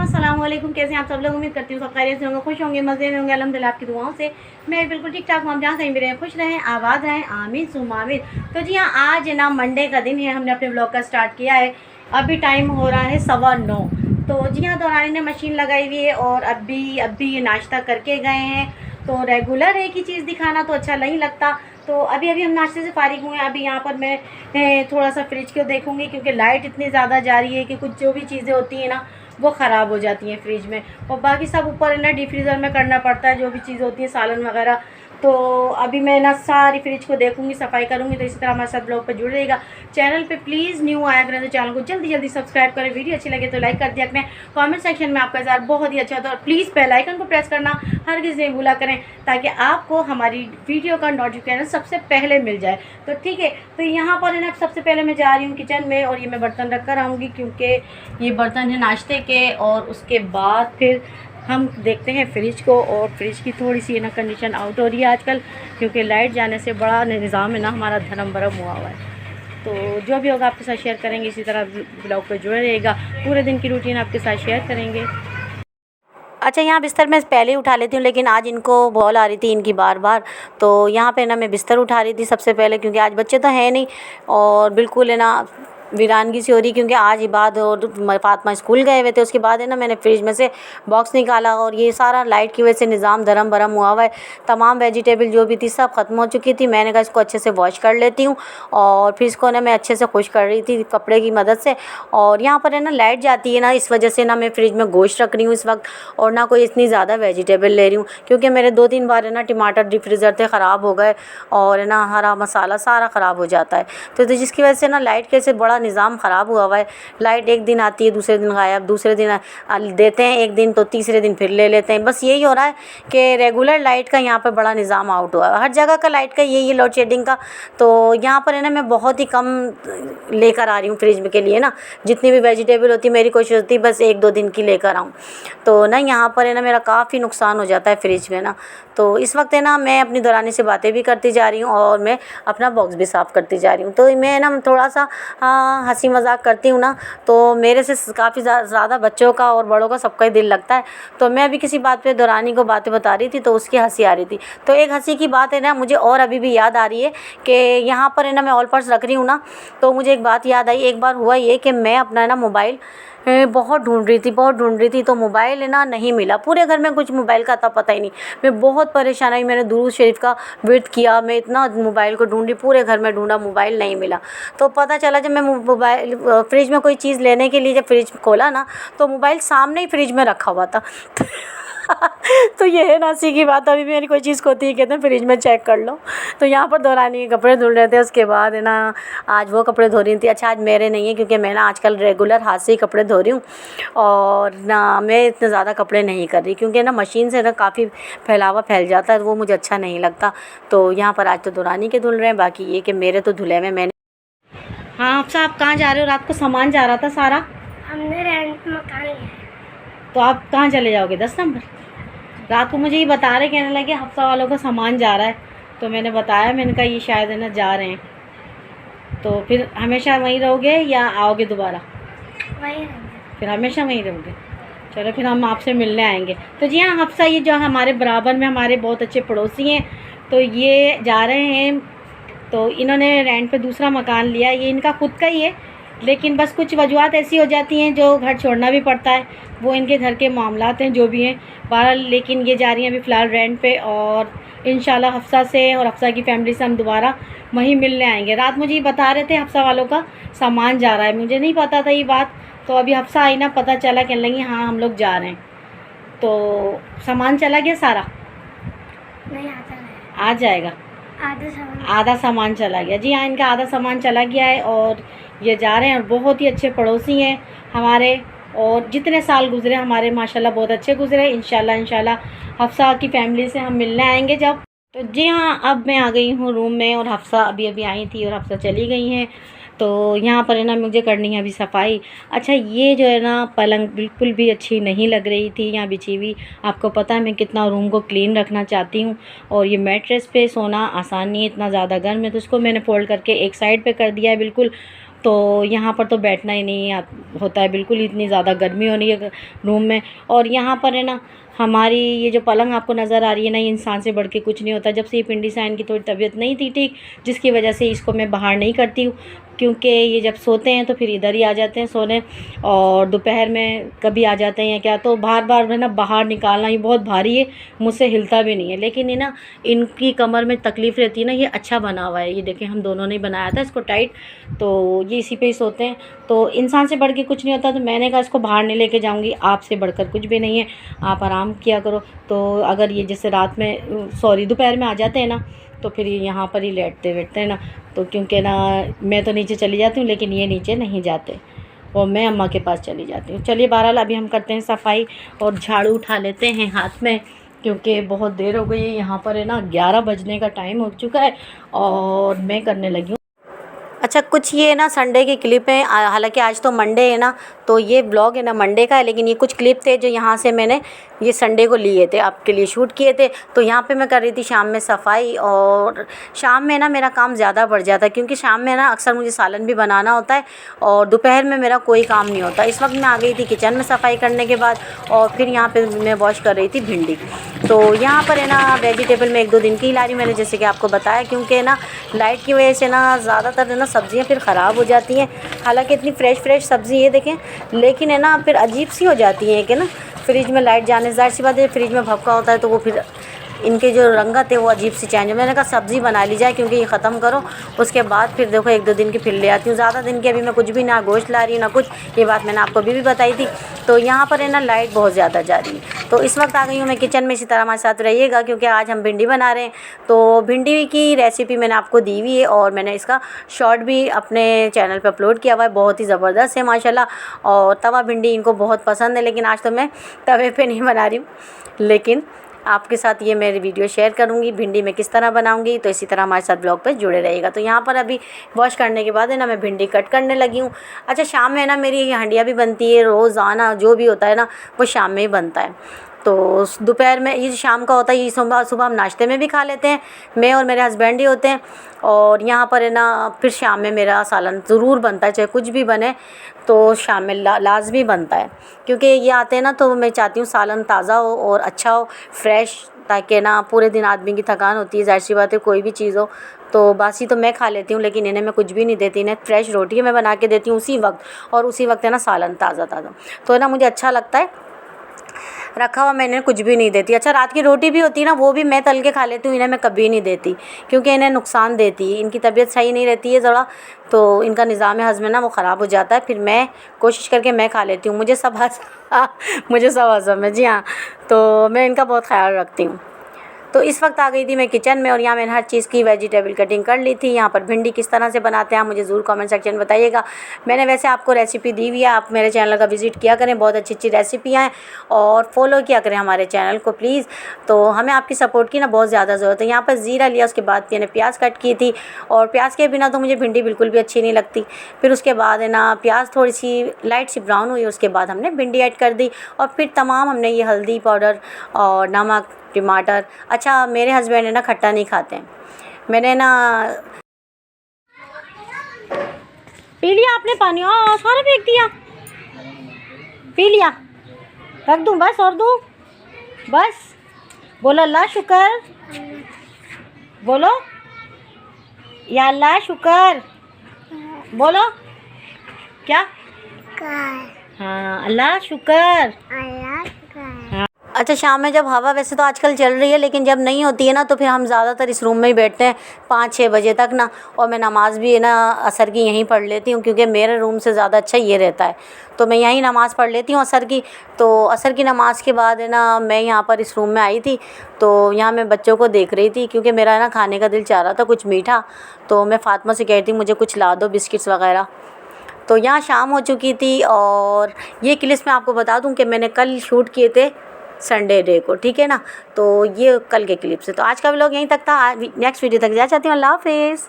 अस्सलामुअलैकुम, कैसे हैं आप सब लोग। उम्मीद करती हूँ सब खैरियत से होंगे, खुश होंगे, मज़े में होंगे। अल्हम्दुलिल्लाह आपकी दुआओं से मैं बिल्कुल ठीक ठाक हूँ। हम जहाँ कहीं भी रहें खुश रहें, आबाद रहें, आमीन सुम्मा आमीन। तो जी हाँ, आज ना मंडे का दिन है। हमने अपने ब्लॉग का स्टार्ट किया है। अभी टाइम हो रहा है 9:15। तो जी हाँ, दौरानी ने मशीन लगाई हुई है और अभी ये नाश्ता करके गए हैं। तो रेगुलर एक ही चीज़ दिखाना तो अच्छा नहीं लगता। तो अभी हम नाश्ते से फारिग हुए हैं। अभी यहाँ पर मैं थोड़ा सा फ्रिज को देखूँगी, क्योंकि लाइट इतनी ज़्यादा जा रही है कि कुछ जो भी चीज़ें होती हैं ना वो ख़राब हो जाती हैं फ्रिज में, और बाकी सब ऊपर है ना डीप फ्रीज़र में करना पड़ता है, जो भी चीज़ होती है सालन वगैरह। तो अभी मैं ना सारी फ्रिज को देखूंगी, सफाई करूंगी। तो इसी तरह हमारे साथ ब्लॉग पर जुड़ रहेगा। चैनल पे प्लीज़ न्यू आया करें तो चैनल को जल्दी सब्सक्राइब करें। वीडियो अच्छी लगे तो लाइक कर दिया करें। कमेंट सेक्शन में आपका ज़रा बहुत ही अच्छा होता है। और प्लीज़ बेल आइकन को प्रेस करना हरगिज़ नहीं भूला करें, ताकि आपको हमारी वीडियो का नोटिफिकेशन सबसे पहले मिल जाए। तो ठीक है, तो यहाँ पर है ना सबसे पहले मैं जा रही हूँ किचन में, और ये मैं बर्तन रख कर आऊँगी, क्योंकि ये बर्तन है नाश्ते के। और उसके बाद फिर हम देखते हैं फ्रिज को। और फ्रिज की थोड़ी सी ना कंडीशन आउट हो रही है आजकल, क्योंकि लाइट जाने से बड़ा निज़ाम है ना हमारा धर्म भरम हुआ हुआ है। तो जो भी होगा आपके साथ शेयर करेंगे। इसी तरह ब्लॉग पर जुड़े रहेगा, पूरे दिन की रूटीन आपके साथ शेयर करेंगे। अच्छा, यहाँ बिस्तर मैं पहले ही उठा लेती हूँ, लेकिन आज इनको बॉल आ रही थी इनकी बार बार। तो यहाँ पे ना मैं बिस्तर उठा रही थी सबसे पहले, क्योंकि आज बच्चे तो हैं नहीं और बिल्कुल है ना वीरानगी सी हो रही, क्योंकि आज इबाद और फातिमा स्कूल गए हुए थे। उसके बाद है ना मैंने फ्रिज में से बॉक्स निकाला, और ये सारा लाइट की वजह से निज़ाम धर्म भरम हुआ हुआ है। तमाम वेजिटेबल जो भी थी सब ख़त्म हो चुकी थी। मैंने कहा इसको अच्छे से वॉश कर लेती हूँ, और फिर इसको ना मैं अच्छे से खुश कर रही थी कपड़े की मदद से। और यहाँ पर है ना लाइट जाती है ना, इस वजह से ना मैं फ्रिज में गोश्त रख रही हूँ इस वक्त, और ना कोई इतनी ज़्यादा वेजिटेबल ले रही हूँ, क्योंकि मेरे 2-3 बार है ना टमाटर डीप फ्रीज़र थे ख़राब हो गए, और है ना हरा मसाला सारा ख़राब हो जाता है। तो जिसकी वजह से ना लाइट के से बड़ा निज़ाम ख़राब हुआ हुआ है। लाइट एक दिन आती है, दूसरे दिन गायब, दूसरे दिन देते हैं एक दिन, तो तीसरे दिन फिर ले लेते हैं। बस यही हो रहा है कि रेगुलर लाइट का यहाँ पर बड़ा निज़ाम आउट हुआ है। हर जगह का लाइट का यही है, लोड शेडिंग का। तो यहाँ पर है ना मैं बहुत ही कम लेकर आ रही हूँ फ्रिज में के लिए ना। जितनी भी वेजिटेबल होती है मेरी कोशिश होती है बस 1-2 दिन की लेकर आऊँ। तो ना यहाँ पर है ना मेरा काफ़ी नुकसान हो जाता है फ्रिज में ना। तो इस वक्त है ना मैं अपनी दौरानी से बातें भी करती जा रही हूँ, और मैं अपना बॉक्स भी साफ़ करती जा रही हूँ। तो मैं ना थोड़ा सा हंसी मजाक करती हूँ ना, तो मेरे से काफ़ी ज़्यादा बच्चों का और बड़ों का सबका ही दिल लगता है। तो मैं अभी किसी बात पे दौरानी को बातें बता रही थी, तो उसकी हंसी आ रही थी। तो एक हंसी की बात है ना मुझे और अभी भी याद आ रही है, कि यहाँ पर है ना मैं ऑल पर्स रख रही हूँ ना, तो मुझे एक बात याद आई। एक बार हुआ ये कि मैं अपना ना मोबाइल बहुत ढूंढ रही थी, तो मोबाइल है ना नहीं मिला। पूरे घर में कुछ मोबाइल का था पता ही नहीं। मैं बहुत परेशान आई, मैंने दुरूद शरीफ का विर्द किया, मैं इतना मोबाइल को ढूंढी, पूरे घर में ढूंढा, मोबाइल नहीं मिला। तो पता चला जब मैं मोबाइल फ्रिज में कोई चीज़ लेने के लिए जब फ्रिज खोला ना, तो मोबाइल सामने ही फ्रिज में रखा हुआ था। तो ये है नासी की बात। अभी भी मेरी कोई चीज़ होती है कहते हैं फ्रिज में चेक कर लो। तो यहाँ पर दौरानी कपड़े धुल रहे थे, उसके बाद है ना आज वो कपड़े धो रही थी। अच्छा, आज मेरे नहीं है, क्योंकि मैं ना आजकल रेगुलर हाथ से ही कपड़े धो रही हूँ, और ना मैं इतने ज़्यादा कपड़े नहीं कर रही, क्योंकि ना मशीन से ना काफ़ी फैलावा फैल जाता है, वो मुझे अच्छा नहीं लगता। तो यहाँ पर आज तो दौरानी के धुल रहे हैं, बाकी ये कि मेरे तो धुले में मैंने। हाँ आप साहब कहाँ जा रहे हो? रात को सामान जा रहा था सारा। हमने रेंट मकान लिया है। तो आप कहाँ चले जाओगे? 10 नंबर। रात को मुझे ये बता रहे, कहने लगे हफ्सा वालों का सामान जा रहा है। तो मैंने बताया, मैंने कहा ये शायद है ना जा रहे हैं। तो फिर हमेशा वहीं रहोगे या आओगे दोबारा? वहीं रहेंगे। फिर हमेशा वहीं रहोगे। चलो फिर हम आपसे मिलने आएंगे। तो जी हाँ, हफ्सा ये जो हमारे बराबर में हमारे बहुत अच्छे पड़ोसी हैं, तो ये जा रहे हैं। तो इन्होंने रेंट पे दूसरा मकान लिया, ये इनका खुद का ही है, लेकिन बस कुछ वजूहत ऐसी हो जाती हैं जो घर छोड़ना भी पड़ता है, वो इनके घर के मामलात हैं जो भी हैं बहरहाल। लेकिन ये जा रही हैं अभी फ़िलहाल रेंट पे, और इंशाल्लाह हफ्सा से और हफ्सा की फ़ैमिली से हम दोबारा वहीं मिलने आएंगे। रात मुझे ये बता रहे थे हफ्सा वालों का सामान जा रहा है, मुझे नहीं पता था ये बात। तो अभी हफ्सा आई ना, पता चला, कहने लगी हाँ हम लोग जा रहे हैं। तो सामान चला गया सारा? नहीं आता है। आ जाएगा। आधा सामान चला गया। जी हाँ, इनका आधा सामान चला गया है, और ये जा रहे हैं। और बहुत ही अच्छे पड़ोसी हैं हमारे, और जितने साल गुज़रे हमारे माशाल्लाह बहुत अच्छे गुज़रे। इंशाल्लाह हफ्सा की फ़ैमिली से हम मिलने आएंगे जब। तो जी हाँ, अब मैं आ गई हूँ रूम में, और हफ्सा अभी आई थी और हफ्सा चली गई हैं। तो यहाँ पर है ना मुझे करनी है अभी सफाई। अच्छा, ये जो है ना पलंग बिल्कुल भी अच्छी नहीं लग रही थी यहाँ बिछी हुई। आपको पता है मैं कितना रूम को क्लीन रखना चाहती हूँ, और ये मैट्रेस पे सोना आसान नहीं है, इतना ज़्यादा गर्म है। तो इसको मैंने फ़ोल्ड करके एक साइड पे कर दिया है बिल्कुल तो यहाँ पर तो बैठना ही नहीं होता है बिल्कुल, इतनी ज़्यादा गर्मी हो रही है रूम में। और यहाँ पर है ना हमारी ये जो पलंग आपको नज़र आ रही है ना, ये इंसान से बढ़ के कुछ नहीं होता। जब से ये पिंडी साइन की थोड़ी तबीयत नहीं थी ठीक, जिसकी वजह से इसको मैं बाहर नहीं करती हूँ, क्योंकि ये जब सोते हैं तो फिर इधर ही आ जाते हैं सोने, और दोपहर में कभी आ जाते हैं क्या, तो बार बार है ना बाहर निकालना, ये बहुत भारी है, मुझसे हिलता भी नहीं है। लेकिन ये ना इनकी कमर में तकलीफ़ रहती है ना, ये अच्छा बना हुआ है, ये देखें हम दोनों ने बनाया था इसको टाइट, तो ये इसी पे ही सोते हैं। तो इंसान से बढ़ के कुछ नहीं होता, तो मैंने कहा इसको बाहर नहीं लेके जाऊँगी, आपसे बढ़कर कुछ भी नहीं है, आप आराम किया करो। तो अगर ये जैसे रात में दोपहर में आ जाते हैं ना, तो फिर ये यहाँ पर ही लेटते बैठते हैं ना, तो क्योंकि ना मैं तो नीचे चली जाती हूँ, लेकिन ये नीचे नहीं जाते और मैं अम्मा के पास चली जाती हूँ। चलिए बहरहाल अभी हम करते हैं सफाई और झाड़ू उठा लेते हैं हाथ में, क्योंकि बहुत देर हो गई है। यहाँ पर है ना 11 बजने का टाइम हो चुका है और मैं करने लगी हूँ। अच्छा, कुछ ये ना संडे की क्लिप है, हालांकि आज तो मंडे है ना, तो ये ब्लॉग है ना मंडे का है, लेकिन ये कुछ क्लिप थे जो यहाँ से मैंने ये संडे को लिए थे, आपके लिए शूट किए थे। तो यहाँ पे मैं कर रही थी शाम में सफाई, और शाम में ना मेरा काम ज़्यादा बढ़ जाता है, क्योंकि शाम में ना अक्सर मुझे सालन भी बनाना होता है और दोपहर में मेरा कोई काम नहीं होता। इस वक्त मैं आ गई थी किचन में सफाई करने के बाद, और फिर यहाँ पर मैं वॉश कर रही थी भिंडी। तो यहाँ पर है ना वेजिटेबल में 1-2 दिन की ला रही मैंने, जैसे कि आपको बताया, क्योंकि ना लाइट की वजह से ना ज़्यादातर है ना सब्ज़ियाँ फिर ख़राब हो जाती हैं। हालांकि इतनी फ्रेश सब्ज़ी ये देखें, लेकिन है ना फिर अजीब सी हो जाती है कि ना फ्रिज में लाइट जाने से, ज़ाहिर सी बात है फ्रिज में भपका होता है, तो वो फिर इनके जो रंगत है वो अजीब सी चेंज है। मैंने कहा सब्ज़ी बना ली जाए, क्योंकि ये ख़त्म करो, उसके बाद फिर देखो 1-2 दिन की फिर ले आती हूँ। ज़्यादा दिन की अभी मैं कुछ भी ना गोश्त ला रही हूँ ना कुछ, ये बात मैंने आपको अभी भी बताई थी। तो यहाँ पर है ना लाइट बहुत ज़्यादा जा रही है, तो इस वक्त आ गई हूँ मैं किचन में। इसी तरह हमारे साथ रहिएगा, क्योंकि आज हम भिंडी बना रहे हैं। तो भिंडी की रेसिपी मैंने आपको दी हुई है, और मैंने इसका शॉर्ट भी अपने चैनल पर अपलोड किया हुआ है, बहुत ही ज़बरदस्त है माशाल्लाह। और तवा भिंडी इनको बहुत पसंद है, लेकिन आज तो मैं तवे पे नहीं बना रही हूँ, लेकिन आपके साथ ये मेरी वीडियो शेयर करूँगी भिंडी मैं किस तरह बनाऊँगी। तो इसी तरह हमारे साथ ब्लॉग पर जुड़े रहिएगा। तो यहाँ पर अभी वॉश करने के बाद है ना मैं भिंडी कट करने लगी हूँ। अच्छा, शाम में ना मेरी हंडिया भी बनती है, रोज़ाना जो भी होता है ना वो शाम में ही बनता है। तो दोपहर में ये शाम का होता है, ये सुबह हम नाश्ते में भी खा लेते हैं, मैं और मेरे हस्बैंड ही होते हैं। और यहाँ पर है ना फिर शाम में मेरा सालन ज़रूर बनता है, चाहे कुछ भी बने तो शाम में लाजमी बनता है, क्योंकि ये आते हैं ना, तो मैं चाहती हूँ सालन ताज़ा हो और अच्छा हो, फ्रेश, ताकि ना पूरे दिन आदमी की थकान होती है, ज़ाहिर सी बात है कोई भी चीज़ हो तो बासी तो मैं खा लेती हूँ, लेकिन इन्हें मैं कुछ भी नहीं देती। इन्हें फ्रेश रोटी मैं बना के देती हूँ उसी वक्त, और उसी वक्त है ना सालन ताज़ा, तो है ना मुझे अच्छा लगता है। रखा हुआ मैंने कुछ भी नहीं देती। अच्छा, रात की रोटी भी होती है ना, वो भी मैं तल के खा लेती हूँ, इन्हें मैं कभी नहीं देती, क्योंकि इन्हें नुकसान देती है, इनकी तबीयत सही नहीं रहती है ज़रा, तो इनका निज़ाम हज़म ना वो ख़राब हो जाता है। फिर मैं कोशिश करके मैं खा लेती हूँ, मुझे सब हज़म है, जी हाँ, तो मैं इनका बहुत ख्याल रखती हूँ। तो इस वक्त आ गई थी मैं किचन में, और यहाँ मैंने हर चीज़ की वेजिटेबल कटिंग कर ली थी। यहाँ पर भिंडी किस तरह से बनाते हैं आप मुझे ज़रूर कमेंट सेक्शन में बताइएगा। मैंने वैसे आपको रेसिपी दी हुई है, आप मेरे चैनल का विज़िट किया करें, बहुत अच्छी रेसिपियाँ हैं, और फॉलो किया करें हमारे चैनल को प्लीज़। तो हमें आपकी सपोर्ट की ना बहुत ज़्यादा ज़रूरत है। यहाँ पर ज़ीरा लिया, उसके बाद मैंने प्याज कट की थी, और प्याज के बिना तो मुझे भिंडी बिल्कुल भी अच्छी नहीं लगती। फिर उसके बाद है ना प्याज थोड़ी सी लाइट सी ब्राउन हुई, उसके बाद हमने भिंडी ऐड कर दी, और फिर तमाम हमने ये हल्दी पाउडर और नमक, टमाटर। अच्छा, मेरे हस्बैंड है ना खट्टा नहीं खाते हैं, मैंने ना पी लिया आपने पानी, सारा फेंक दिया, पी लिया, रख दूँ बस, और दूँ बस? बोलो अल्लाह शुक्र, बोलो या अल्लाह शुक्र, बोलो क्या? हाँ, अल्लाह शुक्र। अच्छा, शाम में जब हवा वैसे तो आजकल चल रही है, लेकिन जब नहीं होती है ना तो फिर हम ज़्यादातर इस रूम में ही बैठते हैं 5-6 बजे तक ना, और मैं नमाज़ भी है ना असर की यहीं पढ़ लेती हूँ, क्योंकि मेरे रूम से ज़्यादा अच्छा ये रहता है, तो मैं यहीं नमाज़ पढ़ लेती हूँ असर की। तो असर की नमाज़ के बाद है ना मैं यहाँ पर इस रूम में आई थी, तो यहाँ मैं बच्चों को देख रही थी, क्योंकि मेरा ना खाने का दिल चाह रहा था कुछ मीठा, तो मैं फ़ातिमा से कह रही थी मुझे कुछ ला दो, बिस्किट्स वगैरह। तो यहाँ शाम हो चुकी थी, और ये क्लिप्स मैं आपको बता दूँ कि मैंने कल शूट किए थे संडे डे को, ठीक है ना, तो ये कल के क्लिप्स है। तो आज का व्लॉग यहीं तक था, नेक्स्ट वीडियो तक जा चाहती हूँ। अल्लाह हाफ़िज़।